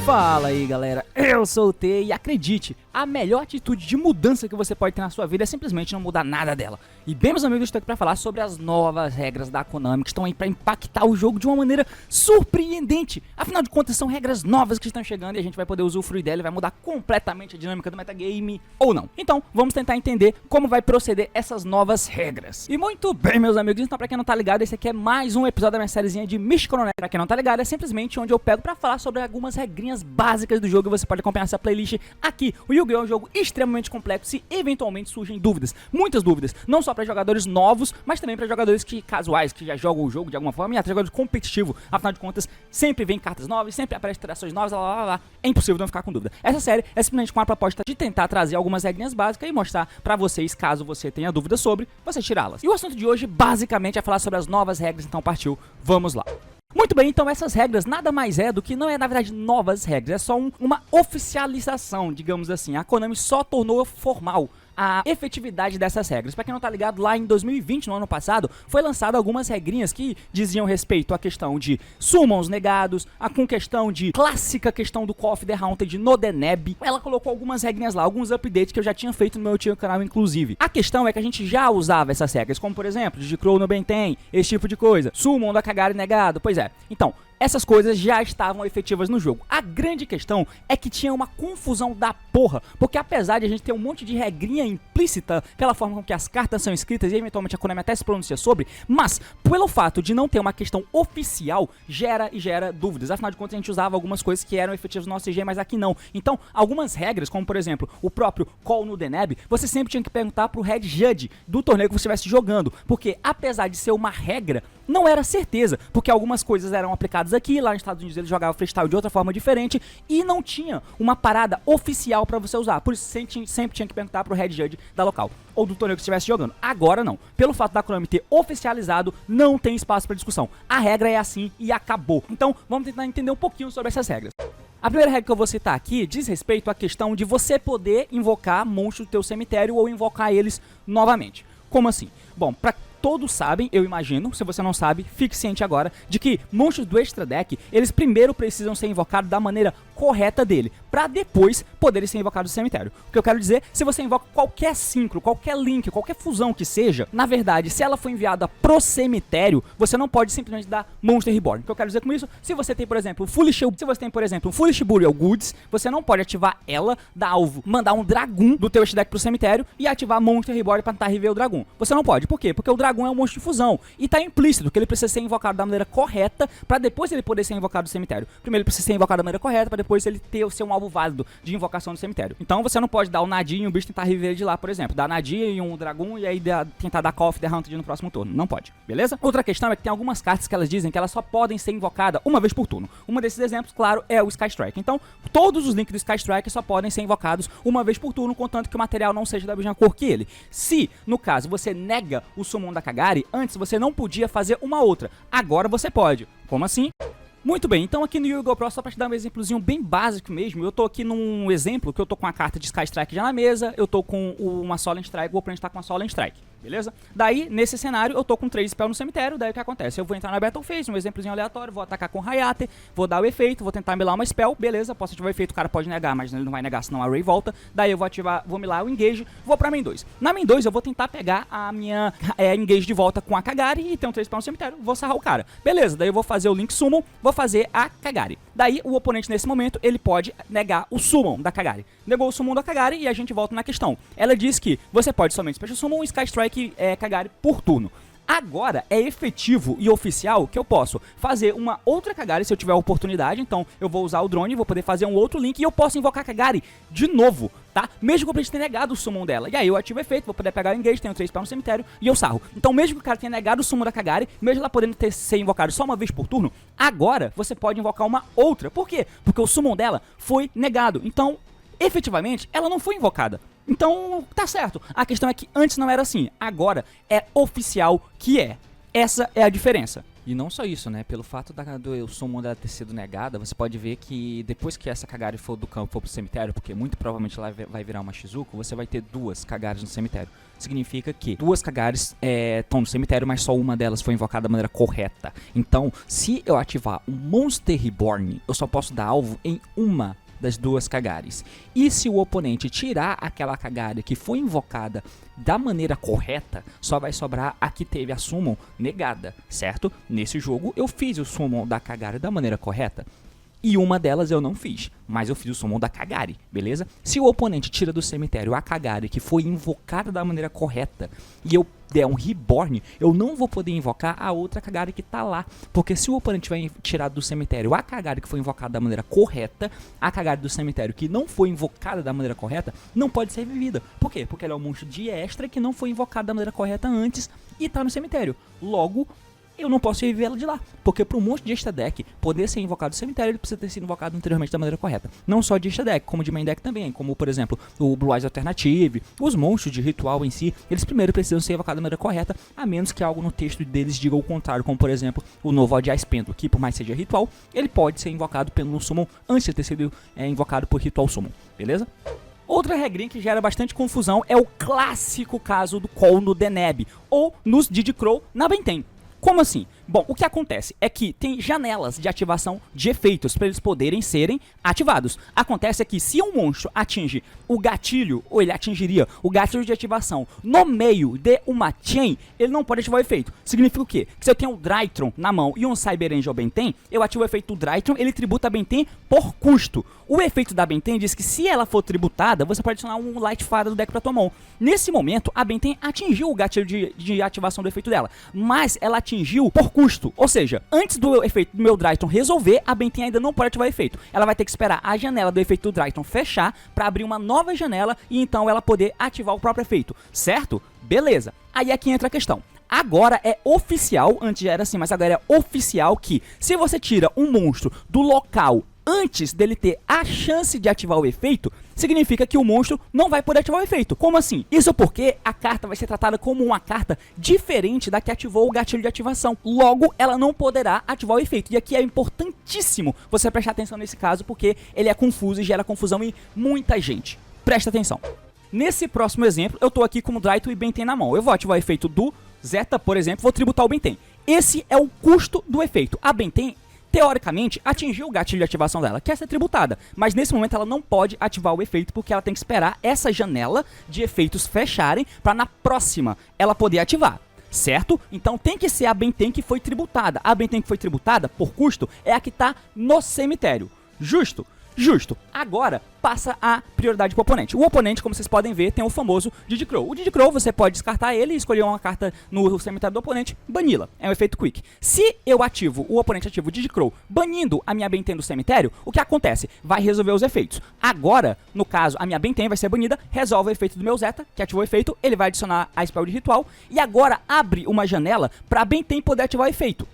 Fala aí galera, eu sou o T e acredite, a melhor atitude de mudança que você pode ter na sua vida é simplesmente não mudar nada dela. E bem, meus amigos, eu estou aqui para falar sobre as novas regras da Konami que estão aí para impactar o jogo de uma maneira surpreendente. Afinal de contas, são regras novas que estão chegando e a gente vai poder usufruir dela e vai mudar completamente a dinâmica do metagame ou não. Então, vamos tentar entender como vai proceder essas novas regras. E muito bem, meus amigos, então para quem não tá ligado, esse aqui é mais um episódio da minha sériezinha de Místico no Net. Pra quem não tá ligado, é simplesmente onde eu pego para falar sobre algumas regrinhas básicas do jogo e você pode acompanhar essa playlist aqui. O Yu-Gi-Oh! É um jogo extremamente complexo e eventualmente surgem dúvidas, muitas dúvidas, não só para jogadores novos, mas também para jogadores casuais, que já jogam o jogo de alguma forma, e até jogadores competitivos. Afinal de contas, sempre vem cartas novas, sempre aparecem interações novas, é impossível não ficar com dúvida. Essa série é simplesmente com a proposta de tentar trazer algumas regrinhas básicas e mostrar para vocês, caso você tenha dúvidas sobre, você tirá-las. E o assunto de hoje, basicamente, é falar sobre as novas regras, então partiu, vamos lá. Muito bem, então essas regras nada mais é do que, não é na verdade novas regras, é só uma oficialização, digamos assim. A Konami só tornou formal a efetividade dessas regras. Pra quem não tá ligado, lá em 2020, no ano passado, foi lançado algumas regrinhas que diziam respeito à questão de summons negados, com questão de clássica questão do Call of the Haunted no Deneb. Ela colocou algumas regrinhas lá, alguns updates que eu já tinha feito no meu antigo canal, inclusive. A questão é que a gente já usava essas regras, como por exemplo, de Crow no Benten, esse tipo de coisa. Summon da Kagari negado, pois é. Então, essas coisas já estavam efetivas no jogo. A grande questão é que tinha uma confusão da porra, porque apesar de a gente ter um monte de regrinha implícita pela forma com que as cartas são escritas e eventualmente a Konami até se pronuncia sobre, mas pelo fato de não ter uma questão oficial, gera dúvidas. Afinal de contas, a gente usava algumas coisas que eram efetivas no OCG, mas aqui não. Então, algumas regras, como por exemplo, o próprio Call no Deneb, você sempre tinha que perguntar pro Head Judge do torneio que você estivesse jogando, porque apesar de ser uma regra, não era certeza, porque algumas coisas eram aplicadas aqui, lá nos Estados Unidos eles jogavam freestyle de outra forma diferente e não tinha uma parada oficial pra você usar. Por isso sempre tinha que perguntar pro Head Judge da local ou do torneio que estivesse jogando. Agora não. Pelo fato da Konami ter oficializado, não tem espaço pra discussão. A regra é assim e acabou. Então vamos tentar entender um pouquinho sobre essas regras. A primeira regra que eu vou citar aqui diz respeito à questão de você poder invocar monstros do teu cemitério ou invocar eles novamente. Como assim? Bom, todos sabem, eu imagino, se você não sabe, fique ciente agora, de que monstros do Extra Deck, eles primeiro precisam ser invocados da maneira correta dele, pra depois poderem ser invocados do cemitério. O que eu quero dizer, se você invoca qualquer síncro, qualquer link, qualquer fusão que seja, na verdade, se ela for enviada pro cemitério, você não pode simplesmente dar Monster Reborn. O que eu quero dizer com isso, se você tem, por exemplo, um Foolish Burial Goods, você não pode ativar ela, dar alvo, mandar um Dragoon do teu Extra Deck pro cemitério e ativar Monster Reborn pra tentar reviver o Dragoon. Você não pode, por quê? Porque o Dragoon é um monstro de fusão e tá implícito que ele precisa ser invocado da maneira correta pra depois ele poder ser invocado do cemitério. Primeiro ele precisa ser invocado da maneira correta pra depois ele ser um alvo válido de invocação do cemitério. Então você não pode dar o Nadia e o bicho tentar reviver de lá, por exemplo. Dar Nadia e um Dragoon e aí tentar dar Call of the Haunted no próximo turno. Não pode, beleza? Outra questão é que tem algumas cartas que elas dizem que elas só podem ser invocadas uma vez por turno. Um desses exemplos, claro, é o Sky Strike. Então, todos os links do Sky Strike só podem ser invocados uma vez por turno, contanto que o material não seja da mesma cor que ele. Se, no caso, você nega o summon da Kagari, antes você não podia fazer uma outra. Agora você pode. Como assim? Muito bem, então aqui no Yu-Gi-Oh! Pro, só pra te dar um exemplozinho bem básico mesmo, eu tô aqui num exemplo que eu tô com a carta de Sky Strike já na mesa, eu tô com uma Solemn Strike, o oponente tá com uma Solemn Strike, beleza? Daí, nesse cenário, eu tô com 3 spells no cemitério, daí o que acontece? Eu vou entrar na Battle Phase, um exemplozinho aleatório, vou atacar com Hayate, vou dar o efeito, vou tentar milar uma spell, beleza, posso ativar o efeito, o cara pode negar, mas ele não vai negar, senão a Ray volta, daí eu vou milar o Engage, vou pra main 2. Na main 2 eu vou tentar pegar a minha Engage de volta com a Kagari e tem um 3 spells no cemitério, vou sarrar o cara. Beleza, daí eu vou fazer o Link Summon, vou fazer a Kagari. Daí o oponente nesse momento, ele pode negar o Summon da Kagari. Negou o Summon da Kagari e a gente volta na questão. Ela diz que você pode somente Special Summon, Sky Strike Kagari por turno. Agora é efetivo e oficial que eu posso fazer uma outra Kagari se eu tiver a oportunidade. Então eu vou usar o drone, vou poder fazer um outro link e eu posso invocar a Kagari de novo, tá? Mesmo que o oponente tenha negado o summon dela. E aí eu ativo o efeito, vou poder pegar o engage, tenho 3 spells no cemitério e eu sarro. Então mesmo que o cara tenha negado o summon da Kagari, mesmo ela podendo ser invocada só uma vez por turno, agora você pode invocar uma outra. Por quê? Porque o summon dela foi negado. Então, efetivamente, ela não foi invocada. Então, tá certo. A questão é que antes não era assim. Agora é oficial que é. Essa é a diferença. E não só isso, né? Pelo fato do summon dela ter sido negada, você pode ver que depois que essa Kagari for do campo, for pro cemitério, porque muito provavelmente ela vai virar uma Shizuko, você vai ter 2 Kagaris no cemitério. Significa que 2 Kagaris estão no cemitério, mas só uma delas foi invocada da maneira correta. Então, se eu ativar um Monster Reborn, eu só posso dar alvo em uma das 2 Kagaris. E se o oponente tirar aquela Kagari que foi invocada da maneira correta, só vai sobrar a que teve a summon negada, certo? Nesse jogo eu fiz o summon da Kagari da maneira correta. E uma delas eu não fiz, mas eu fiz o summon da Kagari, beleza? Se o oponente tira do cemitério a Kagari que foi invocada da maneira correta e eu der um Reborn, eu não vou poder invocar a outra Kagari que tá lá. Porque se o oponente vai tirar do cemitério a Kagari que foi invocada da maneira correta, a Kagari do cemitério que não foi invocada da maneira correta, não pode ser vivida. Por quê? Porque ela é um monstro de extra que não foi invocado da maneira correta antes e tá no cemitério. Logo, eu não posso reviver ela de lá, porque para um monstro de extra deck poder ser invocado no cemitério, ele precisa ter sido invocado anteriormente da maneira correta. Não só de extra deck, como de main deck também, como por exemplo o Blue Eyes Alternative, os monstros de ritual em si, eles primeiro precisam ser invocados da maneira correta, a menos que algo no texto deles diga o contrário, como por exemplo o Novo de Ice Pendulum, que por mais seja ritual, ele pode ser invocado pelo Summon antes de ter sido invocado por Ritual Summon, beleza? Outra regrinha que gera bastante confusão é o clássico caso do Call no Deneb, ou nos Didi Crow na Benten. Como assim? Bom, o que acontece é que tem janelas de ativação de efeitos para eles poderem serem ativados. Acontece que se um monstro atinge o gatilho, ou ele atingiria o gatilho de ativação no meio de uma chain, ele não pode ativar o efeito. Significa o quê? Que se eu tenho um Drytron na mão e um Cyber Angel Benten, eu ativo o efeito do Drytron, ele tributa a Benten por custo. O efeito da Benten diz que se ela for tributada, você pode adicionar um Light Fada do deck para tua mão. Nesse momento, a Benten atingiu o gatilho de ativação do efeito dela, mas ela atingiu por custo. Ou seja, antes do efeito do meu Drytron resolver, a Benten ainda não pode ativar o efeito. Ela vai ter que esperar a janela do efeito do Drytron fechar para abrir uma nova janela e então ela poder ativar o próprio efeito, certo? Beleza. Aí aqui entra a questão. Agora é oficial, antes já era assim, mas agora é oficial que se você tira um monstro do local antes dele ter a chance de ativar o efeito, significa que o monstro não vai poder ativar o efeito. Como assim? Isso porque a carta vai ser tratada como uma carta diferente da que ativou o gatilho de ativação. Logo, ela não poderá ativar o efeito. E aqui é importantíssimo você prestar atenção nesse caso, porque ele é confuso e gera confusão em muita gente. Presta atenção. Nesse próximo exemplo, eu tô aqui com o Drytron e Benten na mão. Eu vou ativar o efeito do Zeta, por exemplo, vou tributar o Benten. Esse é o custo do efeito. A Benten, teoricamente, atingiu o gatilho de ativação dela, quer ser tributada, mas nesse momento ela não pode ativar o efeito porque ela tem que esperar essa janela de efeitos fecharem para na próxima ela poder ativar, certo? Então tem que ser a Benten que foi tributada. A Benten que foi tributada, por custo, é a que está no cemitério. Justo? Justo. Agora passa a prioridade pro oponente. O oponente, como vocês podem ver, tem o famoso Didi Crow. O Didi Crow, você pode descartar ele e escolher uma carta no cemitério do oponente, bani-la. É um efeito quick. Se eu ativo, o oponente ativa o Didi Crow, banindo a minha Benten do cemitério, o que acontece? Vai resolver os efeitos. Agora, no caso, a minha Benten vai ser banida, resolve o efeito do meu Zeta, que ativou o efeito, ele vai adicionar a spell de ritual, e agora abre uma janela pra Benten poder ativar o efeito.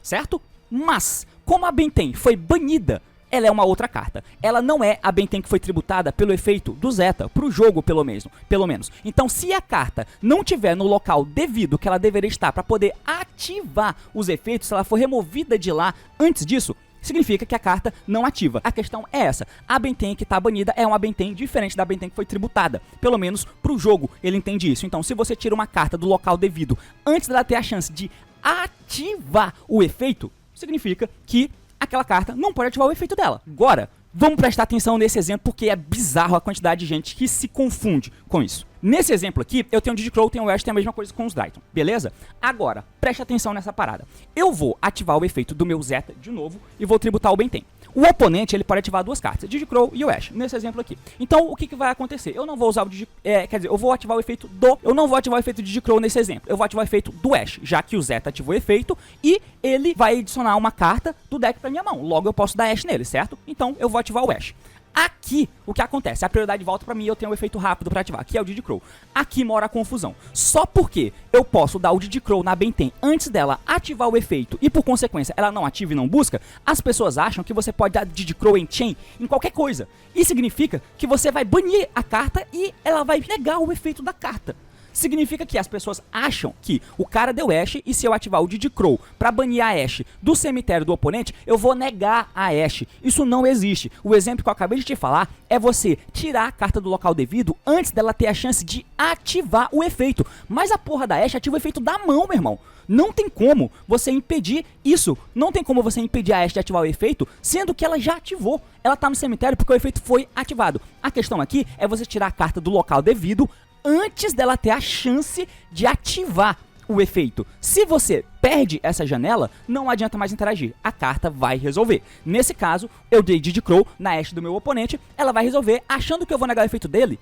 Certo? Mas, como a Benten foi banida, ela é uma outra carta. Ela não é a Benten que foi tributada pelo efeito do Zeta, pro jogo pelo menos. Então, se a carta não tiver no local devido que ela deveria estar para poder ativar os efeitos, se ela for removida de lá antes disso, significa que a carta não ativa. A questão é essa. A Benten que está banida é uma Benten diferente da Benten que foi tributada. Pelo menos pro jogo ele entende isso. Então, se você tira uma carta do local devido antes dela ter a chance de ativar o efeito, significa que aquela carta não pode ativar o efeito dela. Agora, vamos prestar atenção nesse exemplo porque é bizarro a quantidade de gente que se confunde com isso. Nesse exemplo aqui, eu tenho o Didi Crow, tenho o Ash, tem a mesma coisa com os Drytron, beleza? Agora, preste atenção nessa parada. Eu vou ativar o efeito do meu Zeta de novo e vou tributar o Benten. O oponente, ele pode ativar duas cartas, Didi Crow e o Ash, nesse exemplo aqui. Então, o que vai acontecer? Eu não vou usar o Didi... quer dizer, eu vou ativar o efeito do... Eu não vou ativar o efeito Didi Crow nesse exemplo. Eu vou ativar o efeito do Ash, já que o Zeta ativou o efeito e ele vai adicionar uma carta do deck pra minha mão. Logo, eu posso dar Ash nele, certo? Então, eu vou ativar o Ash. Aqui, o que acontece? A prioridade volta pra mim e eu tenho um efeito rápido pra ativar. Aqui é o Didi Crow. Aqui mora a confusão. Só porque eu posso dar o Didi Crow na Benten antes dela ativar o efeito e, por consequência, ela não ativa e não busca, as pessoas acham que você pode dar Didi Crow em chain em qualquer coisa. Isso significa que você vai banir a carta e ela vai negar o efeito da carta. Significa que as pessoas acham que o cara deu Ashe e se eu ativar o Diddy Crow pra banir a Ashe do cemitério do oponente, eu vou negar a Ashe. Isso não existe. O exemplo que eu acabei de te falar é você tirar a carta do local devido antes dela ter a chance de ativar o efeito. Mas a porra da Ashe ativa o efeito da mão, meu irmão. Não tem como você impedir isso. Não tem como você impedir a Ashe de ativar o efeito, sendo que ela já ativou. Ela tá no cemitério porque o efeito foi ativado. A questão aqui é você tirar a carta do local devido antes dela ter a chance de ativar o efeito. Se você perde essa janela, não adianta mais interagir. A carta vai resolver. Nesse caso, eu dei Diddy Crow na Ashe do meu oponente, ela vai resolver achando que eu vou negar o efeito dele.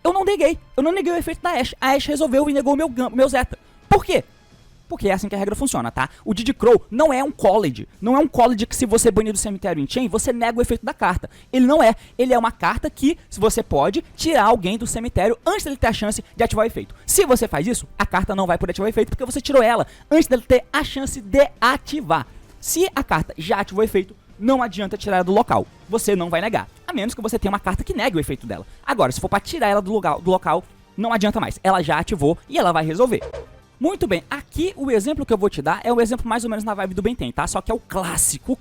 Eu não neguei. Eu não neguei o efeito da Ashe. A Ashe resolveu e negou o meu Zeta. Por quê? Porque é assim que a regra funciona, tá? O Diddy Crow não é um college. Não é um college que se você banir do cemitério em chain, você nega o efeito da carta. Ele não é. Ele é uma carta que você pode tirar alguém do cemitério antes dele ter a chance de ativar o efeito. Se você faz isso, a carta não vai poder ativar o efeito porque você tirou ela antes dele ter a chance de ativar. Se a carta já ativou o efeito, não adianta tirar ela do local. Você não vai negar. A menos que você tenha uma carta que negue o efeito dela. Agora, se for pra tirar ela do local, não adianta mais. Ela já ativou e ela vai resolver. Muito bem, aqui o exemplo que eu vou te dar é o exemplo mais ou menos na vibe do Benten, tá? Só que é o clássico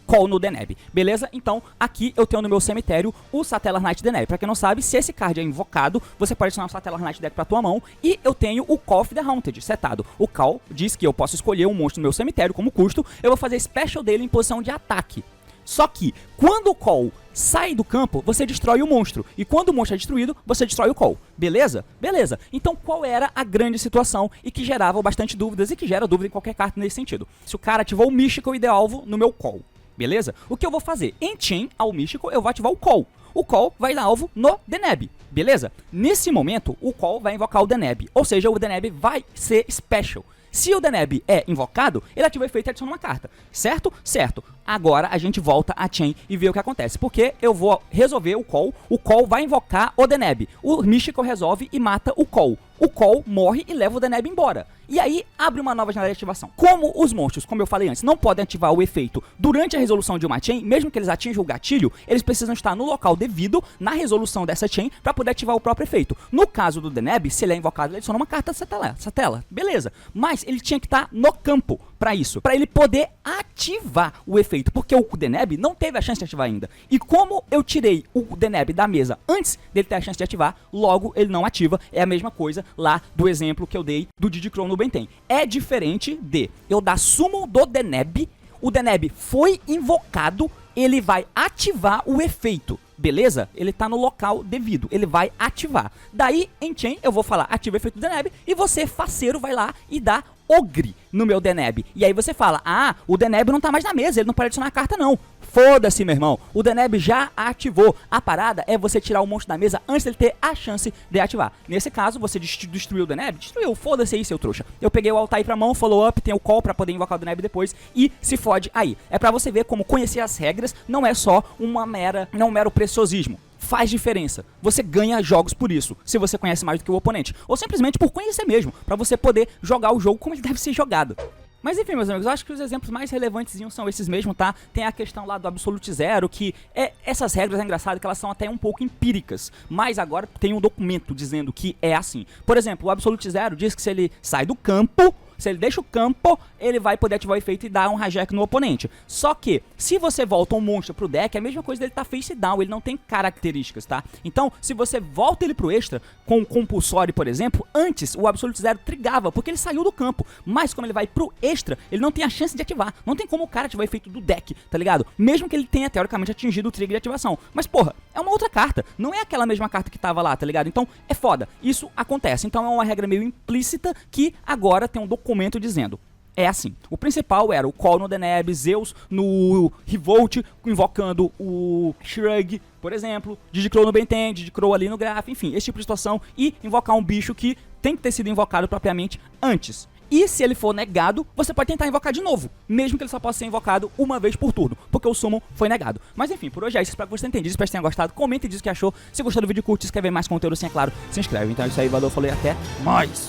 Call no Deneb, beleza? Então, aqui eu tenho no meu cemitério o Satellar Knight Deneb. Pra quem não sabe, se esse card é invocado, você pode adicionar o Satellar Knight deck pra tua mão. E eu tenho o Call of the Haunted setado. O Call diz que eu posso escolher um monstro no meu cemitério como custo. Eu vou fazer special dele em posição de ataque. Só que, quando o Call sai do campo, você destrói o monstro. E quando o monstro é destruído, você destrói o Call. Beleza? Beleza. Então, qual era a grande situação e que gerava bastante dúvidas e que gera dúvida em qualquer carta nesse sentido? Se o cara ativou o Mystical e deu alvo no meu Call. Beleza? O que eu vou fazer? Em chain ao Mystical, eu vou ativar o Call. O Call vai dar alvo no Deneb. Beleza? Nesse momento, o Call vai invocar o Deneb. Ou seja, o Deneb vai ser special. Se o Deneb é invocado, ele ativa o efeito e adiciona uma carta. Certo? Certo. Agora a gente volta a chain e vê o que acontece. Porque eu vou resolver o Call vai invocar o Deneb. O Mystical resolve e mata o Call. O Call morre e leva o Deneb embora. E aí abre uma nova janela de ativação. Como os monstros, como eu falei antes, não podem ativar o efeito durante a resolução de uma chain, mesmo que eles atinjam o gatilho, eles precisam estar no local devido, na resolução dessa chain, para poder ativar o próprio efeito. No caso do Deneb, se ele é invocado, ele adiciona uma carta satela. Beleza. Mas ele tinha que estar no campo para isso, para ele poder ativar o efeito, porque o Deneb não teve a chance de ativar ainda. E como eu tirei o Deneb da mesa antes dele ter a chance de ativar, logo ele não ativa. É a mesma coisa lá do exemplo que eu dei do Diddy Crow no Benten. É diferente de eu dar summon do Deneb, o Deneb foi invocado, ele vai ativar o efeito. Beleza? Ele tá no local devido, ele vai ativar. Daí, em chain, eu vou falar ativa o efeito do Deneb e você, faceiro, vai lá e dá Ogre no meu Deneb. E aí você fala, ah, o Deneb não tá mais na mesa, ele não pode adicionar a carta não. Foda-se, meu irmão. O Deneb já ativou. A parada é você tirar o monstro da mesa antes dele ter a chance de ativar. Nesse caso, você destruiu o Deneb? Destruiu. Foda-se aí, seu trouxa. Eu peguei o Altair pra mão, follow up, tem o Call pra poder invocar o Deneb depois e se fode aí. É pra você ver como conhecer as regras não é só um mero preciosismo. Faz diferença. Você ganha jogos por isso, se você conhece mais do que o oponente. Ou simplesmente por conhecer mesmo, pra você poder jogar o jogo como ele deve ser jogado. Mas enfim, meus amigos, eu acho que os exemplos mais relevantes são esses mesmo, tá? Tem a questão lá do Absolute Zero, que essas regras é engraçado que elas são até um pouco empíricas, mas agora tem um documento dizendo que é assim. Por exemplo, o Absolute Zero diz que se ele sai do campo, se ele deixa o campo, ele vai poder ativar o efeito e dar um hijack no oponente. Só que, se você volta um monstro pro deck, é a mesma coisa dele tá face down, ele não tem características, tá? Então, se você volta ele pro extra, com o compulsório, por exemplo, antes o Absolute Zero trigava, porque ele saiu do campo. Mas, como ele vai pro extra, ele não tem a chance de ativar. Não tem como o cara ativar o efeito do deck, tá ligado? Mesmo que ele tenha, teoricamente, atingido o trigger de ativação. Mas, porra, é uma outra carta. Não é aquela mesma carta que tava lá, tá ligado? Então, é foda. Isso acontece. Então, é uma regra meio implícita que agora tem um documento dizendo. É assim, o principal era o Call no Deneb, Zeus no Revolt, invocando o Shrug, por exemplo, Diddy Crow no Benten, Diddy Crow ali no Graph, enfim, esse tipo de situação, e invocar um bicho que tem que ter sido invocado propriamente antes. E se ele for negado, você pode tentar invocar de novo, mesmo que ele só possa ser invocado uma vez por turno, porque o summon foi negado. Mas enfim, por hoje é isso, espero que você tenha entendido, espero que tenha gostado, comente e diz o que achou. Se gostou do vídeo, curte, se quer ver mais conteúdo, sim, é claro, se inscreve. Então é isso aí, valeu, falei, até mais!